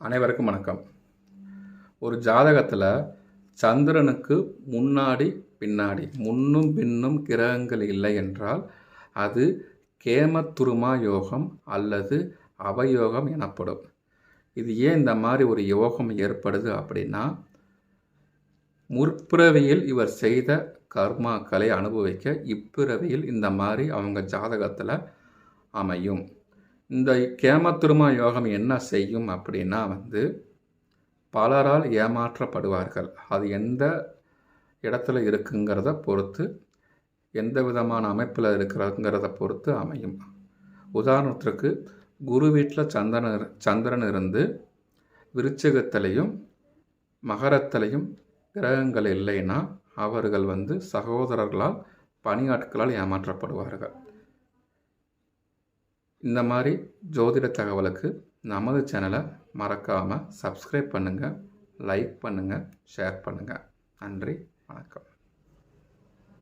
அனைவருக்கும் வணக்கம். ஒரு ஜாதகத்தில் சந்திரனுக்கு முன்னாடி பின்னாடி முன்னும் பின்னும் கிரகங்கள் இல்லை என்றால் அது கேமத்துருமா யோகம் அல்லது அவயோகம் எனப்படும். இது ஏன் இந்த மாதிரி ஒரு யோகம் ஏற்படுது அப்படின்னா, முற்பிறவியில் இவர் செய்த கர்மாக்களை அனுபவிக்க இப்பிறவியில் இந்த மாதிரி அவங்க ஜாதகத்தில் அமையும். இந்த கேமத்துருமா யோகம் என்ன செய்யும் அப்படின்னா பலரால் ஏமாற்றப்படுவார்கள். அது எந்த இடத்துல இருக்குங்கிறத பொறுத்து, எந்த விதமான அமைப்பில் இருக்கிறங்கிறத பொறுத்து அமையும். உதாரணத்திற்கு குரு வீட்டில் சந்திரன் இருந்து விருச்சிகத்திலையும் மகரத்திலையும் கிரகங்கள் இல்லைன்னா அவர்கள் சகோதரர்களால் பணியாட்களால் ஏமாற்றப்படுவார்கள். இந்த மாதிரி ஜோதிட தகவலுக்கு நமது சேனலை மறக்காமல் சப்ஸ்கிரைப் பண்ணுங்கள், லைக் பண்ணுங்கள், ஷேர் பண்ணுங்கள். நன்றி.